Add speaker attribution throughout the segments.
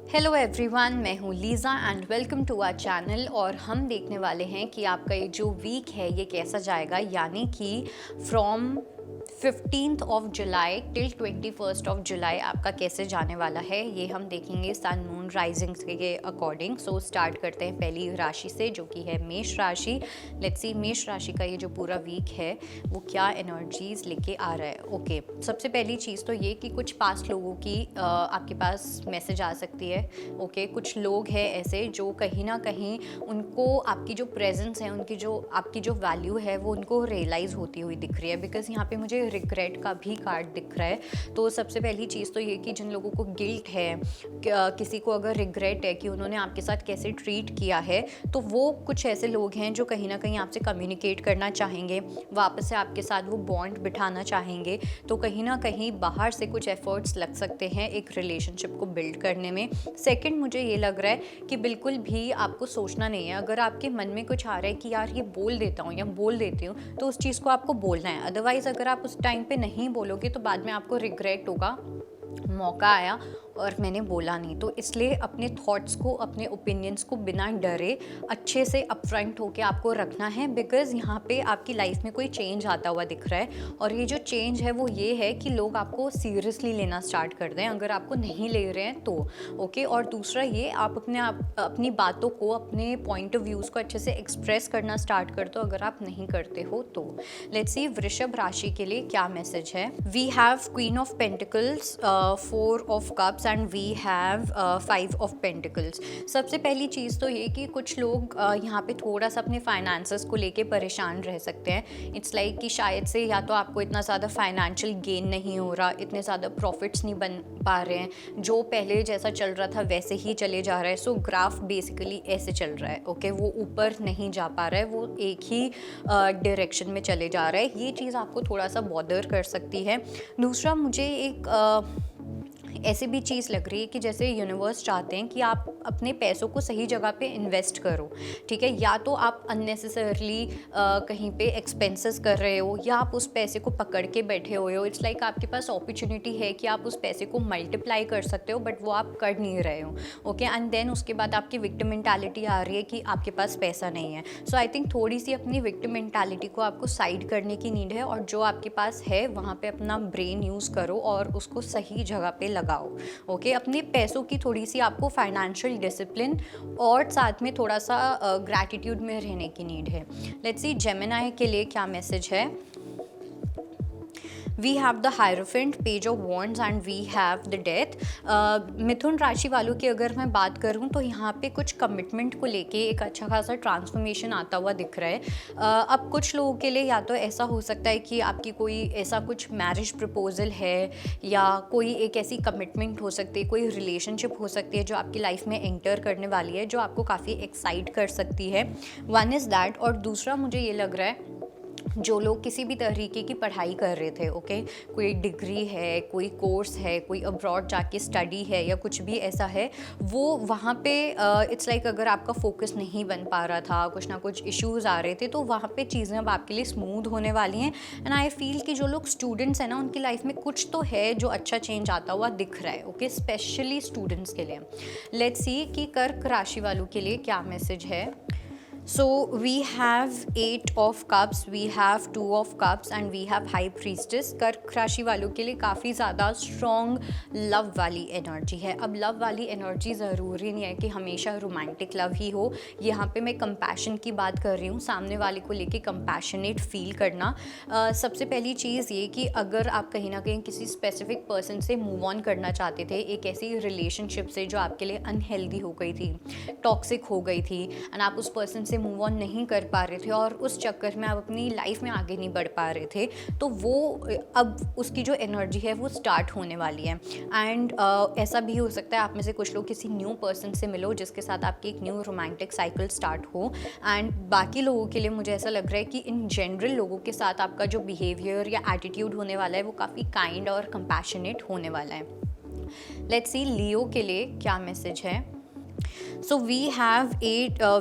Speaker 1: Hello everyone, मैं हूँ Lisa and welcome to our channel. और हम देखने वाले हैं कि आपका ये जो वीक है ये कैसा जाएगा, यानी कि from 15th of July till 21st of July आपका कैसे जाने वाला है, ये हम देखेंगे सन मून राइजिंग के अकॉर्डिंग। सो स्टार्ट करते हैं पहली राशि से, जो कि है मेष राशि। लेट्स सी मेष राशि का ये जो पूरा वीक है वो क्या एनर्जीज लेके आ रहा है। ओके, सबसे पहली चीज़ तो ये कि कुछ पास्ट लोगों की आपके पास मैसेज आ सकती है। ओके, कुछ लोग हैं ऐसे जो कहीं ना कहीं उनको आपकी जो प्रेजेंस है, उनकी जो आपकी जो वैल्यू है वो उनको रियलाइज़ होती हुई दिख रही है। बिकॉज यहाँ पे मुझे रिग्रेट का भी कार्ड दिख रहा है। तो सबसे पहली चीज़ तो ये कि जिन लोगों को गिल्ट है, किसी को अगर रिग्रेट है कि उन्होंने आपके साथ कैसे ट्रीट किया है, तो वो कुछ ऐसे लोग हैं जो कहीं ना कहीं आपसे कम्युनिकेट करना चाहेंगे, वापस से आपके साथ वो बॉन्ड बिठाना चाहेंगे। तो कहीं ना कहीं बाहर से कुछ एफर्ट्स लग सकते हैं एक रिलेशनशिप को बिल्ड करने में। सेकंड, मुझे ये लग रहा है कि बिल्कुल भी आपको सोचना नहीं है। अगर आपके मन में कुछ आ रहा है कि यार ये बोल देता हूँ या बोल देती हूँ, तो उस चीज़ को आपको बोलना है। अदरवाइज़ अगर आप उस टाइम पे नहीं बोलोगे तो बाद में आपको रिग्रेट होगा, मौका आया और मैंने बोला नहीं। तो इसलिए अपने थॉट्स को, अपने ओपिनियंस को बिना डरे अच्छे से अपफ्रंट होके आपको रखना है। बिकॉज़ यहाँ पे आपकी लाइफ में कोई चेंज आता हुआ दिख रहा है, और ये जो चेंज है वो ये है कि लोग आपको सीरियसली लेना स्टार्ट कर दें अगर आपको नहीं ले रहे हैं तो। ओके, और दूसरा ये, आप अपनी बातों को, अपने पॉइंट ऑफ व्यूज़ को अच्छे से एक्सप्रेस करना स्टार्ट कर दो अगर आप नहीं करते हो तो। लेट्स सी वृषभ राशि के लिए क्या मैसेज है। We have queen of pentacles, 4 of cups and we have 5 of pentacles. सबसे पहली चीज़ तो ये कि कुछ लोग यहाँ पे थोड़ा सा अपने फाइनेंसेस को लेके परेशान रह सकते हैं। इट्स लाइक कि शायद से या तो आपको इतना ज़्यादा फाइनेंशियल गेन नहीं हो रहा, इतने ज़्यादा प्रॉफिट्स नहीं बन पा रहे हैं, जो पहले जैसा चल रहा था वैसे ही चले जा रहा है। सो ग्राफ बेसिकली ऐसे चल रहा है। ओके, वो ऊपर नहीं जा पा रहा है, वो एक ही डायरेक्शन में चले जा रहा है। ये चीज़ आपको थोड़ा सा बॉदर कर सकती है। दूसरा, मुझे एक ऐसी भी चीज़ लग रही है कि जैसे यूनिवर्स चाहते हैं कि आप अपने पैसों को सही जगह पे इन्वेस्ट करो। ठीक है, या तो आप अननेसेसरली कहीं पे एक्सपेंसेस कर रहे हो, या आप उस पैसे को पकड़ के बैठे हुए हो। इट्स लाइक आपके पास अपॉर्चुनिटी है कि आप उस पैसे को मल्टीप्लाई कर सकते हो, बट वो आप कर नहीं रहे हो। ओके, एंड देन उसके बाद आपकी विक्टिम मेंटालिटी आ रही है कि आपके पास पैसा नहीं है। सो आई थिंक थोड़ी सी अपनी विक्टिम मेंटालिटी को आपको साइड करने की नीड है, और जो आपके पास है वहाँ पे अपना ब्रेन यूज़ करो और उसको सही जगह पे लगाओ। ओके, अपने पैसों की थोड़ी सी आपको फाइनेंशियल डिसिप्लिन और साथ में थोड़ा सा ग्रैटिट्यूड में रहने की नीड है। लेट्स सी जेमिनी के लिए क्या मैसेज है। We have the hierophant, page of wands and we have the death. मिथुन राशि वालों की अगर मैं बात करूं तो यहाँ पे कुछ कमिटमेंट को लेके एक अच्छा खासा ट्रांसफॉर्मेशन आता हुआ दिख रहा है। अब कुछ लोगों के लिए या तो ऐसा हो सकता है कि आपकी कोई ऐसा कुछ मैरिज प्रपोजल है, या कोई एक ऐसी कमिटमेंट हो सकती है, कोई रिलेशनशिप हो सकती है जो आपकी लाइफ में एंटर करने वाली है, जो आपको काफ़ी एक्साइट कर सकती है। One is that. और दूसरा, मुझे ये लग रहा है जो लोग किसी भी तरीके की पढ़ाई कर रहे थे, ओके, कोई डिग्री है, कोई कोर्स है, कोई अब्रॉड जाके स्टडी है, या कुछ भी ऐसा है, वो वहाँ पे इट्स लाइक अगर आपका फोकस नहीं बन पा रहा था, कुछ ना कुछ इश्यूज आ रहे थे, तो वहाँ पे चीज़ें अब आपके लिए स्मूथ होने वाली हैं। एंड आई फील कि जो लोग स्टूडेंट्स हैं ना, उनकी लाइफ में कुछ तो है जो अच्छा चेंज आता हुआ दिख रहा है। ओके, स्पेशली स्टूडेंट्स के लिए। लेट्स सी कि कर्क राशि वालों के लिए क्या मैसेज है। So we have 8 of cups, we have 2 of cups and we have high priestess। कर्क राशि वालों के लिए काफ़ी ज़्यादा स्ट्रॉन्ग लव वाली एनर्जी है। अब लव वाली एनर्जी ज़रूरी नहीं है कि हमेशा रोमांटिक लव ही हो। यहाँ पे मैं कंपैशन की बात कर रही हूँ, सामने वाले को लेके कंपैशनेट फील करना। सबसे पहली चीज़ ये कि अगर आप कहीं ना कहीं किसी स्पेसिफिक पर्सन से मूव ऑन करना चाहते थे, एक ऐसी रिलेशनशिप से जो आपके लिए अनहेल्दी हो गई थी, टॉक्सिक हो गई थी, एंड आप उस पर्सन से मूव ऑन नहीं कर पा रहे थे और उस चक्कर में आप अपनी लाइफ में आगे नहीं बढ़ पा रहे थे, तो वो अब उसकी जो एनर्जी है वो स्टार्ट होने वाली है। एंड ऐसा भी हो सकता है आप में से कुछ लोग किसी न्यू पर्सन से मिलो जिसके साथ आपकी एक न्यू रोमांटिक साइकिल स्टार्ट हो। एंड बाकी लोगों के लिए मुझे ऐसा लग रहा है कि इन जनरल लोगों के साथ आपका जो बिहेवियर या एटीट्यूड होने वाला है वो काफ़ी काइंड और कंपैशनेट होने वाला है। लेट्स सी लियो के लिए क्या मैसेज है। So we have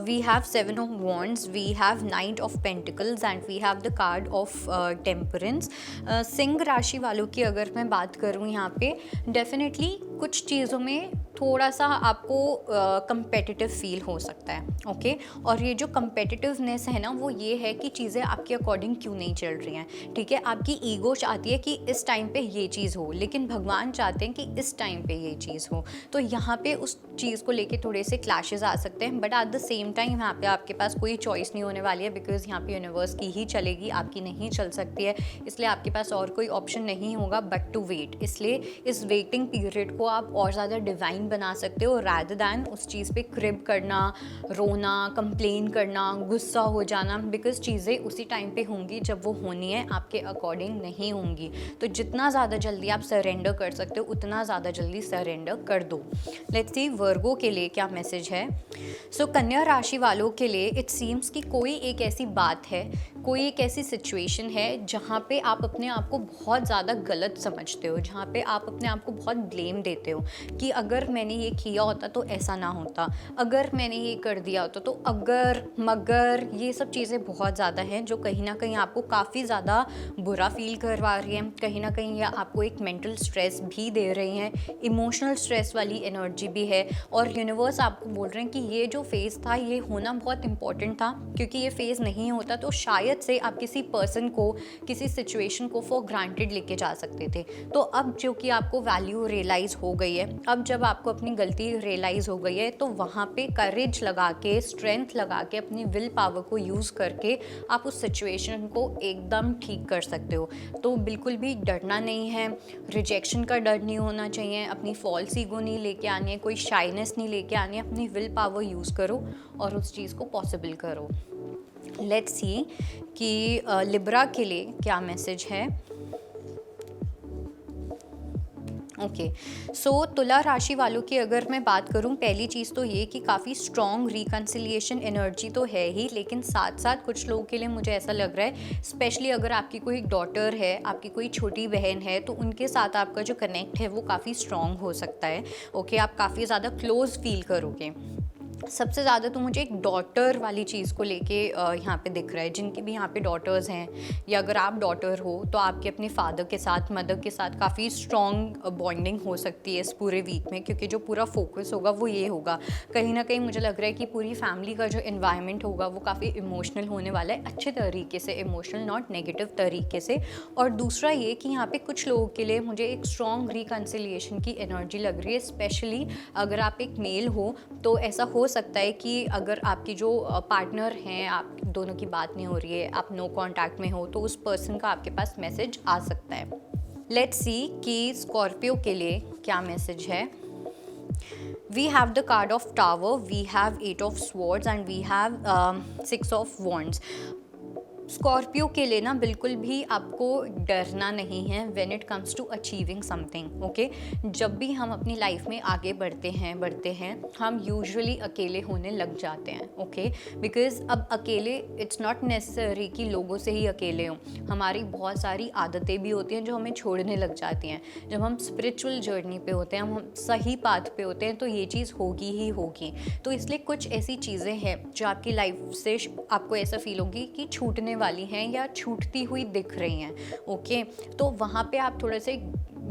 Speaker 1: we have 7 of wands, we have Knight of Pentacles and we have the card of Temperance। Singh राशि वालों की अगर मैं बात करूँ यहाँ पे डेफिनेटली कुछ चीज़ों में थोड़ा सा आपको कंपेटिटिव फील हो सकता है, ओके। और ये जो कंपेटिटिवनेस है ना, वो ये है कि चीज़ें आपके अकॉर्डिंग क्यों नहीं चल रही हैं, ठीक है। आपकी ईगो चाहती है कि इस टाइम पे ये चीज़ हो, लेकिन भगवान चाहते हैं कि इस टाइम पे ये चीज़ हो। तो यहाँ पे उस चीज़ को लेके थोड़े से क्लैशेस आ सकते हैं, but at the same time यहाँ पे आपके पास कोई चॉइस नहीं होने वाली है, बिकॉज यहाँ पे यूनिवर्स की ही चलेगी, आपकी नहीं चल सकती है। इसलिए आपके पास और कोई ऑप्शन नहीं होगा बट टू वेट। इसलिए इस वेटिंग पीरियड को आप और ज़्यादा डिवाइन बना सकते हो, रादर दैन उस चीज़ पे क्रिब करना, रोना, कंप्लेन करना, गुस्सा हो जाना, बिकॉज चीज़ें उसी टाइम पे होंगी जब वो होनी है, आपके अकॉर्डिंग नहीं होंगी। तो जितना ज़्यादा जल्दी आप सरेंडर कर सकते हो उतना ज़्यादा जल्दी सरेंडर कर दो। लेट्स सी वर्गो के लिए क्या मैसेज है। सो कन्या राशि वालों के लिए इट सीम्स कि कोई एक ऐसी बात है, कोई एक ऐसी सिचुएशन है जहाँ पे आप अपने आप को बहुत ज़्यादा गलत समझते हो, जहाँ पे आप अपने आप को बहुत ब्लेम देते हो कि अगर मैंने ये किया होता तो ऐसा ना होता, अगर मैंने ये कर दिया होता तो अगर मगर, ये सब चीज़ें बहुत ज़्यादा हैं जो कहीं ना कहीं आपको काफ़ी ज़्यादा बुरा फील करवा रही हैं। कहीं ना कहीं ये आपको एक मेंटल स्ट्रेस भी दे रही हैं, इमोशनल स्ट्रेस वाली एनर्जी भी है। और यूनिवर्स आपको बोल रहे हैं कि ये जो फेज़ था ये होना बहुत इंपॉर्टेंट था, क्योंकि ये फेज़ नहीं होता तो शायद से आप किसी पर्सन को, किसी सिचुएशन को फॉर ग्रांटेड लेके जा सकते थे। तो अब जो कि आपको वैल्यू रियलाइज़ हो गई है, अब जब आपको अपनी गलती रियलाइज़ हो गई है, तो वहाँ पे करेज लगा के, स्ट्रेंथ लगा के, अपनी विल पावर को यूज़ करके आप उस सिचुएशन को एकदम ठीक कर सकते हो। तो बिल्कुल भी डरना नहीं है, रिजेक्शन का डर नहीं होना चाहिए, अपनी फॉल्स ईगो नहीं लेके आनी है, कोई शाइनेस नहीं लेके आनी है, अपनी विल पावर यूज़ करो और उस चीज़ को पॉसिबल करो। लेट्स सी कि लिब्रा के लिए क्या मैसेज है। ओके, सो तुला राशि वालों की अगर मैं बात करूं, पहली चीज़ तो ये कि काफ़ी स्ट्रॉन्ग रिकन्सिलिएशन एनर्जी तो है ही, लेकिन साथ साथ कुछ लोगों के लिए मुझे ऐसा लग रहा है, स्पेशली अगर आपकी कोई डॉटर है, आपकी कोई छोटी बहन है, तो उनके साथ आपका जो कनेक्ट है वो काफ़ी स्ट्रॉन्ग हो सकता है। ओके, आप काफ़ी ज़्यादा क्लोज फील करोगे। सबसे ज़्यादा तो मुझे एक डॉटर वाली चीज़ को लेके यहाँ पे दिख रहा है, जिनकी भी यहाँ पे डॉटर्स हैं, या अगर आप डॉटर हो तो आपके अपने फादर के साथ, मदर के साथ काफ़ी स्ट्रॉन्ग बॉन्डिंग हो सकती है इस पूरे वीक में, क्योंकि जो पूरा फोकस होगा वो ये होगा। कहीं ना कहीं मुझे लग रहा है कि पूरी फैमिली का जो इन्वायरमेंट होगा वो काफ़ी इमोशनल होने वाला है, अच्छे तरीके से इमोशनल, नॉट नेगेटिव तरीके से। और दूसरा ये कि यहाँ पे कुछ लोगों के लिए मुझे एक स्ट्रॉन्ग रिकन्सिलिएशन की एनर्जी लग रही है, स्पेशली अगर आप एक मेल हो तो ऐसा हो सकता है कि अगर आपकी जो पार्टनर हैं, आप दोनों की बात नहीं हो रही है, आप नो कांटेक्ट में हो, तो उस पर्सन का आपके पास मैसेज आ सकता है। लेट्स सी कि स्कॉर्पियो के लिए क्या मैसेज है। We have the card of Tower, we have 8 of Swords and we have 6 of Wands. Scorpio के लिए ना बिल्कुल भी आपको डरना नहीं है when it comes to achieving something, okay. जब भी हम अपनी लाइफ में आगे बढ़ते हैं हम यूजुअली अकेले होने लग जाते हैं, ओके। बिकॉज अब अकेले इट्स नॉट नेसेसरी कि लोगों से ही अकेले हों, हमारी बहुत सारी आदतें भी होती हैं जो हमें छोड़ने लग जाती हैं। जब हम स्पिरिचुअल जर्नी पे होते हैं, हम सही पाथ पे होते हैं, तो ये चीज़ होगी ही होगी। तो इसलिए कुछ ऐसी चीज़ें हैं जो आपकी लाइफ से आपको ऐसा फील होगी कि छूटने वाली हैं या छूटती हुई दिख रही हैं, ओके। तो वहाँ पे आप थोड़े से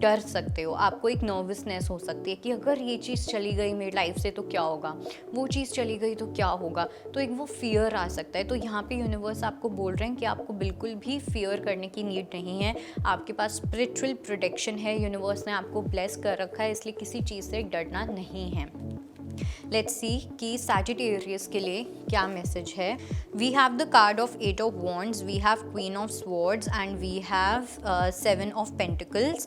Speaker 1: डर सकते हो, आपको एक नर्वसनेस हो सकती है कि अगर ये चीज़ चली गई मेरी लाइफ से तो क्या होगा, वो चीज़ चली गई तो क्या होगा, तो एक वो फियर आ सकता है। तो यहाँ पे यूनिवर्स आपको बोल रहे हैं कि आपको बिल्कुल भी फियर करने की नीड नहीं है, आपके पास स्पिरिचुअल प्रोटेक्शन है, यूनिवर्स ने आपको ब्लेस कर रखा है, इसलिए किसी चीज़ से डरना नहीं है। लेट्स सी कि सैजिटेरियस के लिए क्या मैसेज है। We have the card of 8 of wands, we have queen of swords and we have 7 of pentacles.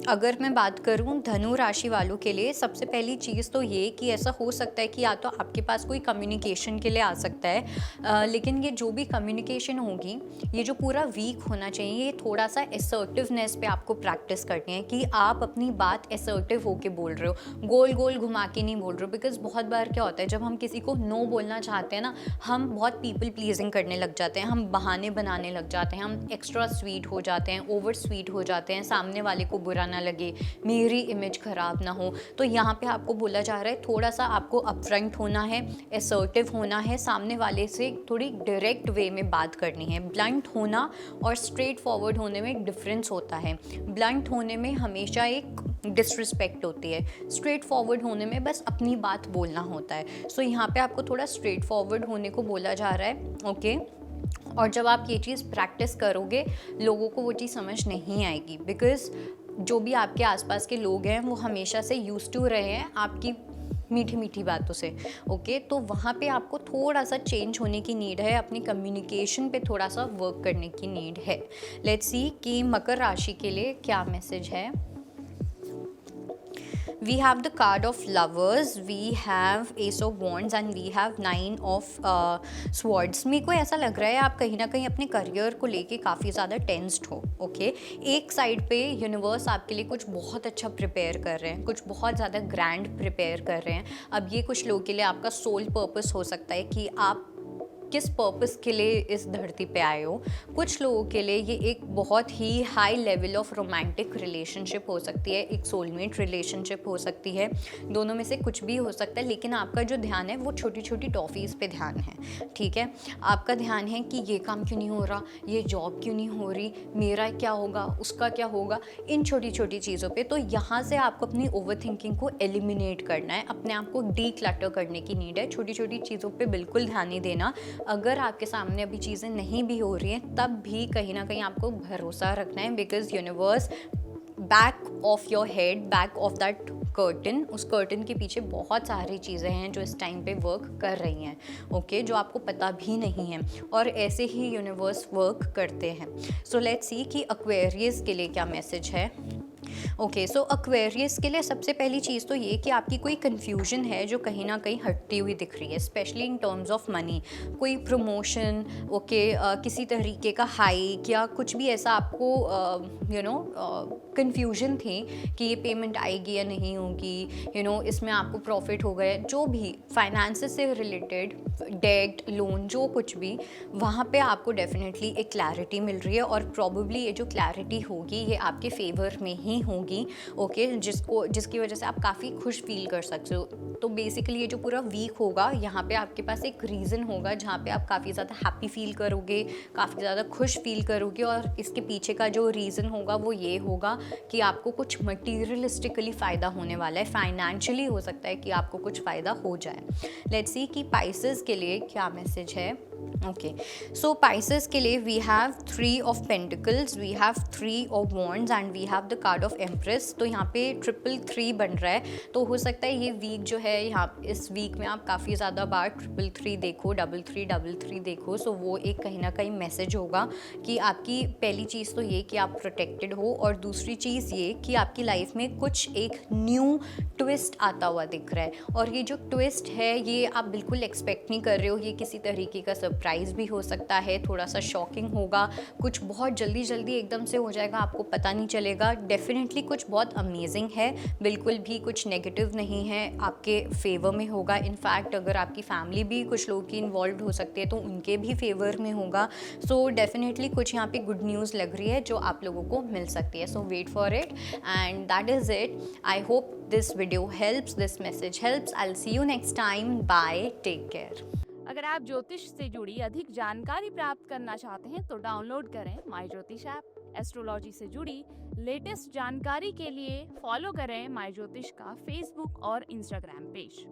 Speaker 1: अगर मैं बात करूं धनु राशि वालों के लिए, सबसे पहली चीज़ तो ये कि ऐसा हो सकता है कि या तो आपके पास कोई कम्युनिकेशन के लिए आ सकता है, लेकिन ये जो भी कम्युनिकेशन होगी, ये जो पूरा वीक होना चाहिए, ये थोड़ा सा असर्टिवनेस पे आपको प्रैक्टिस करनी है कि आप अपनी बात असर्टिव होके बोल रहे हो, गोल गोल घुमा के नहीं बोल रहे हो। बिकॉज बहुत बार क्या होता है, जब हम किसी को नो बोलना चाहते हैं ना, हम बहुत पीपल प्लीजिंग करने लग जाते हैं, हम बहाने बनाने लग जाते हैं, हम एक्स्ट्रा स्वीट हो जाते हैं, ओवर स्वीट हो जाते हैं, सामने वाले को बुरा ना लगे, मेरी इमेज खराब ना हो। तो यहाँ पे आपको बोला जा रहा है थोड़ा सा आपको अपफ्रंट होना है, असर्टिव होना है, सामने वाले से थोड़ी डायरेक्ट वे में बात करनी है। ब्लंट होना और स्ट्रेट फॉरवर्ड होने में एक डिफरेंस होता है। ब्लंट होने में हमेशा एक डिसरिस्पेक्ट होती है। स्ट्रेट फॉरवर्ड होने में बस अपनी बात बोलना होता है। सो यहाँ पे आपको थोड़ा स्ट्रेट फॉरवर्ड होने को बोला जा रहा है, ओके। और जब आप ये चीज़ प्रैक्टिस करोगे, लोगों को वो चीज़ समझ नहीं आएगी, बिकॉज़ जो भी आपके आसपास के लोग हैं वो हमेशा से यूज्ड टू रहे हैं आपकी मीठी मीठी बातों से, ओके। तो वहाँ पे आपको थोड़ा सा चेंज होने की नीड है, अपनी कम्युनिकेशन पे थोड़ा सा वर्क करने की नीड है। लेट्स सी कि मकर राशि के लिए क्या मैसेज है। We have the card of lovers, we have ace of wands and we have 9 of swords। मेरे को ऐसा लग रहा है आप कहीं ना कहीं अपने करियर को लेके काफ़ी ज़्यादा टेंस्ड हो, ओके। एक साइड पे यूनिवर्स आपके लिए कुछ बहुत अच्छा प्रिपेयर कर रहे हैं, कुछ बहुत ज़्यादा ग्रैंड प्रिपेयर कर रहे हैं। अब ये कुछ लोगों के लिए आपका सोल पर्पस हो सकता है कि आप किस पर्पस के लिए इस धरती पे आए हो। कुछ लोगों के लिए ये एक बहुत ही high level of romantic relationship हो सकती है, एक सोलमेट रिलेशनशिप हो सकती है, दोनों में से कुछ भी हो सकता है। लेकिन आपका जो ध्यान है वो छोटी छोटी टॉफीज़ पे ध्यान है, ठीक है। आपका ध्यान है कि ये काम क्यों नहीं हो रहा, ये जॉब क्यों नहीं हो रही, मेरा क्या होगा, उसका क्या होगा, इन छोटी छोटी चीज़ों पे। तो यहाँ से आपको अपनी ओवर थिंकिंग को एलिमिनेट करना है, अपने आप को डी क्लटर करने की नीड है। छोटी छोटी चीज़ों पे बिल्कुल ध्यान नहीं देना। अगर आपके सामने अभी चीज़ें नहीं भी हो रही हैं, तब भी कहीं ना कहीं आपको भरोसा रखना है, because universe back of your head, back of that curtain, उस कर्टन के पीछे बहुत सारी चीज़ें हैं जो इस टाइम पे वर्क कर रही हैं, ओके, जो आपको पता भी नहीं है। और ऐसे ही यूनिवर्स वर्क करते हैं। सो लेट्स सी कि एक्वेरियस के लिए क्या मैसेज है। ओके, सो एक्वेरियस के लिए सबसे पहली चीज़ तो ये कि आपकी कोई कन्फ्यूजन है जो कहीं ना कहीं हटती हुई दिख रही है, specially in terms of money. कोई प्रमोशन, ओके, किसी तरीके का हाइक या कुछ भी ऐसा आपको कन्फ्यूजन थी कि ये पेमेंट आएगी या नहीं होगी, इसमें आपको प्रॉफिट हो गया, जो भी फाइनेंस से रिलेटेड, डेट, लोन, जो कुछ भी, वहाँ पे आपको डेफिनेटली एक क्लैरिटी मिल रही है। और प्रॉबेबली ये जो क्लैरिटी होगी ये आपके फेवर में ही होगी, ओके, जिसकी वजह से आप काफ़ी खुश फील कर सकते हो। तो बेसिकली ये जो पूरा वीक होगा, यहाँ पे आपके पास एक रीज़न होगा जहाँ पे आप काफ़ी ज़्यादा हैप्पी फील करोगे, काफ़ी ज़्यादा खुश फील करोगे। और इसके पीछे का जो रीज़न होगा वो ये होगा कि आपको कुछ मटीरियलिस्टिकली फ़ायदा होने वाला है, फाइनेंशियली हो सकता है कि आपको कुछ फ़ायदा हो जाए। लेट्स सी कि पाइसेस के लिए क्या मैसेज है। ओके, सो पाइसेस के लिए we have 3 of pentacles, we have 3 of wands and we have the card of empress. तो यहाँ पे 333 बन रहा है। तो हो सकता है ये वीक जो है, यहाँ इस वीक में आप काफ़ी ज़्यादा बार 333 देखो, 3333 देखो। सो वो एक कहीं ना कहीं मैसेज होगा कि आपकी पहली चीज़ तो ये कि आप प्रोटेक्टेड हो, और दूसरी चीज़ ये कि आपकी लाइफ में कुछ एक न्यू ट्विस्ट आता हुआ दिख रहा है। और ये जो ट्विस्ट है ये आप बिल्कुल एक्सपेक्ट नहीं कर रहे हो, ये किसी तरीके का सरप्राइज़ भी हो सकता है, थोड़ा सा शॉकिंग होगा, कुछ बहुत जल्दी जल्दी एकदम से हो जाएगा, आपको पता नहीं चलेगा। डेफिनेटली कुछ बहुत अमेजिंग है, बिल्कुल भी कुछ नेगेटिव नहीं है, आपके फेवर में होगा। इनफैक्ट अगर आपकी फैमिली भी कुछ लोगों की इन्वॉल्व हो सकती है तो उनके भी फेवर में होगा। सो डेफिनेटली कुछ यहाँ पे गुड न्यूज़ लग रही है जो आप लोगों को मिल सकती है। So wait for it and that is it. I hope this video helps, this message helps. I will see you next time. Bye, take care.
Speaker 2: अगर आप ज्योतिष से जुड़ी अधिक जानकारी प्राप्त करना चाहते हैं तो डाउनलोड करें माई ज्योतिष ऐप। एस्ट्रोलॉजी से जुड़ी लेटेस्ट जानकारी के लिए फॉलो करें माई ज्योतिष का फेसबुक और इंस्टाग्राम पेज।